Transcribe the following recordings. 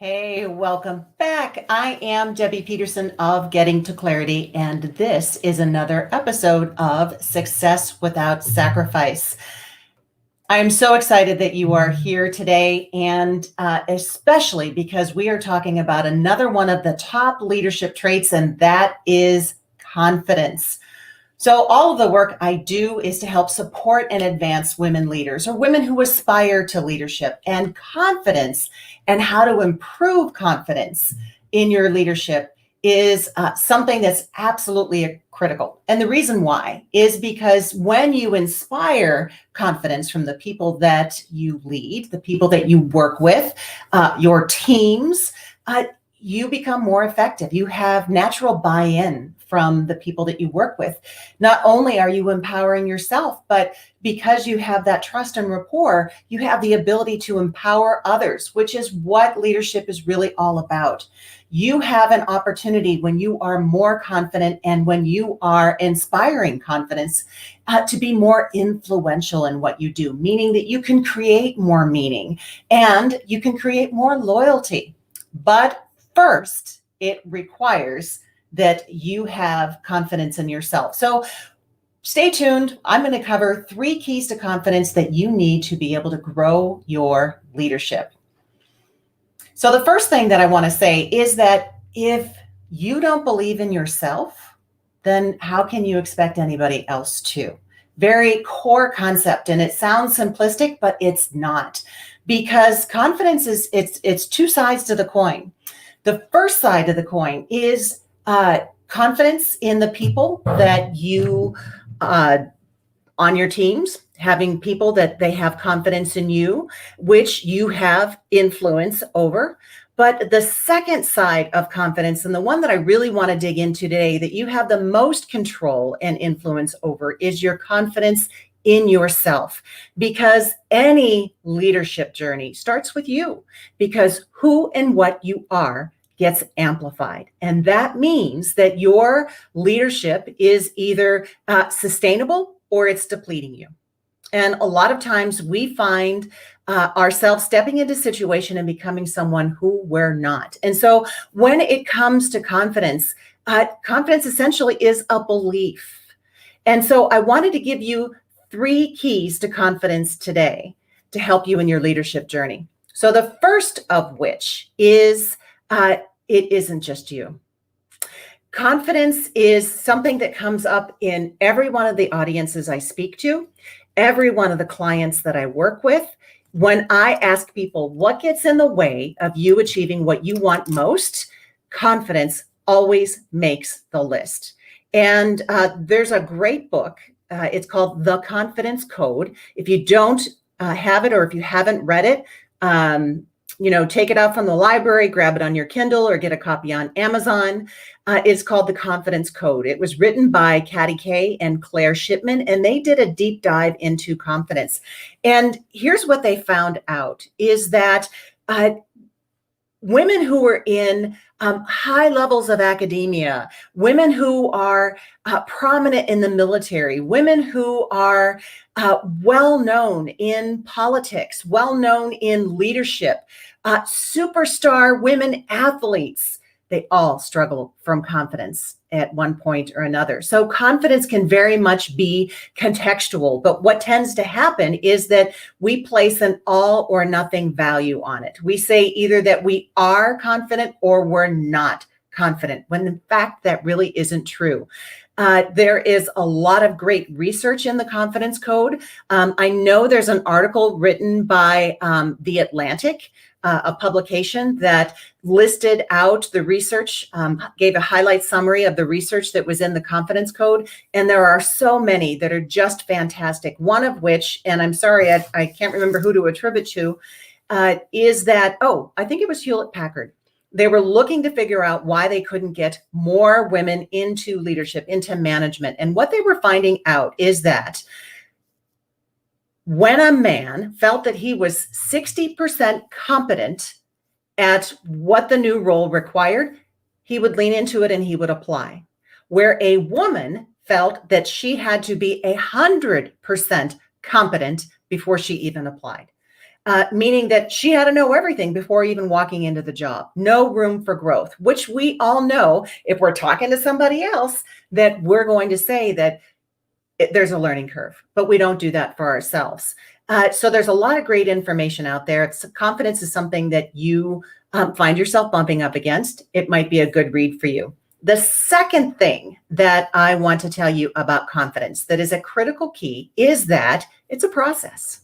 Hey, welcome back. I am Debbie Peterson of Getting to Clarity, and this is another episode of Success Without Sacrifice. I'm so excited that you are here today, and especially because we are talking about another one of the top leadership traits, and that is confidence. So all of the work I do is to help support and advance women leaders or women who aspire to leadership and confidence, and how to improve confidence in your leadership is something that's absolutely critical. And the reason why is because when you inspire confidence from the people that you lead, the people that you work with, your teams, you become more effective. You have natural buy-in from the people that you work with. Not only are you empowering yourself, but because you have that trust and rapport, you have the ability to empower others, which is what leadership is really all about. You have an opportunity when you are more confident and when you are inspiring confidence to be more influential in what you do, meaning that you can create more meaning and you can create more loyalty. But first, it requires that you have confidence in yourself. So stay tuned. I'm going to cover 3 keys to confidence that you need to be able to grow your leadership. So the first thing that I want to say is that if you don't believe in yourself, then how can you expect anybody else to? Very core concept, and it sounds simplistic, but it's not, because confidence is it's 2 sides to the coin. The first side of the coin is confidence in the people that you on your teams, having people that they have confidence in you, which you have influence over. But the second side of confidence, and the one that I really want to dig into today, that you have the most control and influence over, is your confidence in yourself. Because any leadership journey starts with you, because who and what you are gets amplified. And that means that your leadership is either sustainable or it's depleting you. And a lot of times we find ourselves stepping into a situation and becoming someone who we're not. And so when it comes to confidence, confidence essentially is a belief. And so I wanted to give you 3 keys to confidence today to help you in your leadership journey. So the first of which is it isn't just you. Confidence is something that comes up in every one of the audiences I speak to, every one of the clients that I work with. When I ask people what gets in the way of you achieving what you want most, confidence always makes the list. And there's a great book. It's called The Confidence Code. If you don't have it, or if you haven't read it, take it out from the library, grab it on your Kindle, or get a copy on Amazon. It's called The Confidence Code. It was written by Katty Kay and Claire Shipman, and they did a deep dive into confidence. And here's what they found out is that women who are in high levels of academia, women who are prominent in the military, women who are well-known in politics, well-known in leadership, superstar women athletes, they all struggle from confidence at one point or another. So confidence can very much be contextual, but what tends to happen is that we place an all or nothing value on it. We say either that we are confident or we're not confident, when in fact that really isn't true. There is a lot of great research in the Confidence Code. I know there's an article written by The Atlantic, a publication that listed out the research, gave a highlight summary of the research that was in the Confidence Code. And there are so many that are just fantastic. One of which, and I'm sorry, I can't remember who to attribute to, is that, I think it was Hewlett Packard. They were looking to figure out why they couldn't get more women into leadership, into management. And what they were finding out is that when a man felt that he was 60% competent at what the new role required, he would lean into it and he would apply. Where a woman felt that she had to be 100% competent before she even applied. meaning that she had to know everything before even walking into the job. No room for growth, which we all know if we're talking to somebody else that we're going to say that there's a learning curve, but we don't do that for ourselves. So there's a lot of great information out there. Confidence is something that you find yourself bumping up against. It might be a good read for you. The second thing that I want to tell you about confidence that is a critical key is that it's a process.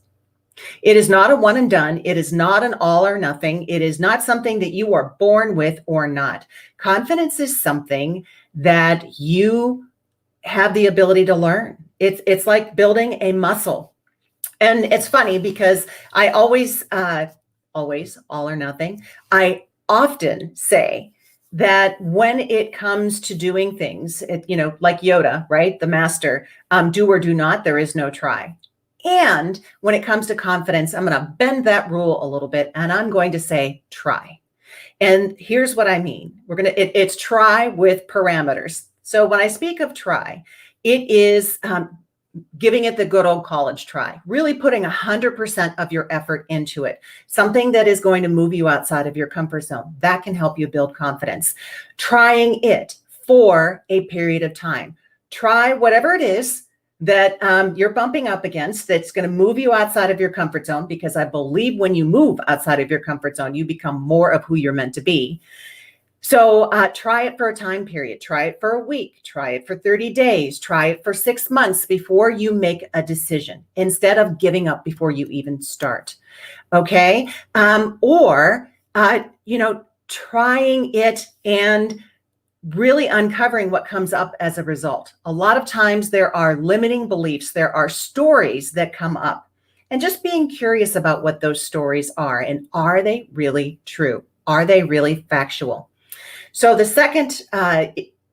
It is not a one and done. It is not an all or nothing. It is not something that you are born with or not. Confidence is something that you have the ability to learn. It's like building a muscle. And it's funny because I always all or nothing. I often say that when it comes to doing things, like Yoda, right? The master, do or do not, there is no try. And when it comes to confidence, I'm going to bend that rule a little bit and I'm going to say try. And here's what I mean. It's try with parameters. So when I speak of try, it is giving it the good old college try, really putting 100% of your effort into it, something that is going to move you outside of your comfort zone. That can help you build confidence. Trying it for a period of time. Try whatever it is that you're bumping up against that's going to move you outside of your comfort zone, because I believe when you move outside of your comfort zone, you become more of who you're meant to be. So try it for a time period. Try it for a week. Try it for 30 days. Try it for 6 months before you make a decision, instead of giving up before you even start. Okay. Or trying it and really uncovering what comes up as a result. A lot of times there are limiting beliefs. There are stories that come up, and just being curious about what those stories are, and are they really true? Are they really factual? So the second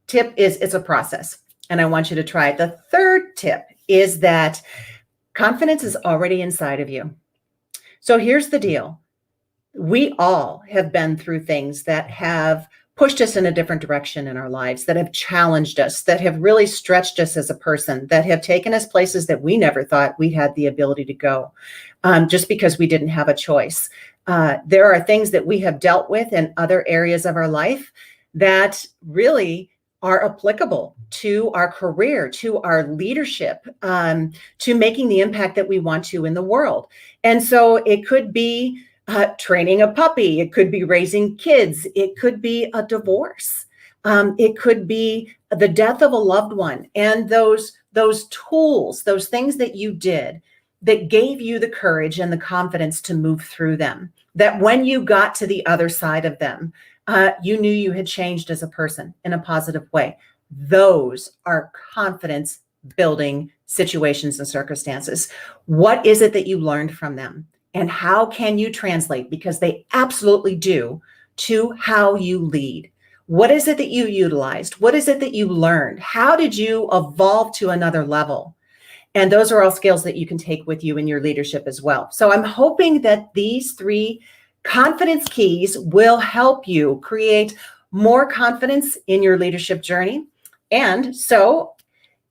tip is it's a process, and I want you to try it. The third tip is that confidence is already inside of you. So here's the deal. We all have been through things that have pushed us in a different direction in our lives, that have challenged us, that have really stretched us as a person, that have taken us places that we never thought we had the ability to go, just because we didn't have a choice. There are things that we have dealt with in other areas of our life that really are applicable to our career, to our leadership, to making the impact that we want to in the world. And so it could be training a puppy. It could be raising kids. It could be a divorce. It could be the death of a loved one. And those tools, those things that you did that gave you the courage and the confidence to move through them, that when you got to the other side of them, you knew you had changed as a person in a positive way. Those are confidence building situations and circumstances. What is it that you learned from them? And how can you translate, because they absolutely do, to how you lead? What is it that you utilized? What is it that you learned? How did you evolve to another level? And those are all skills that you can take with you in your leadership as well. So I'm hoping that these 3 confidence keys will help you create more confidence in your leadership journey. And so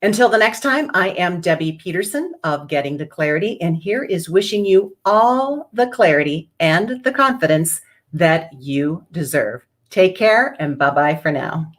until the next time, I am Debbie Peterson of Getting to Clarity, and here is wishing you all the clarity and the confidence that you deserve. Take care, and bye-bye for now.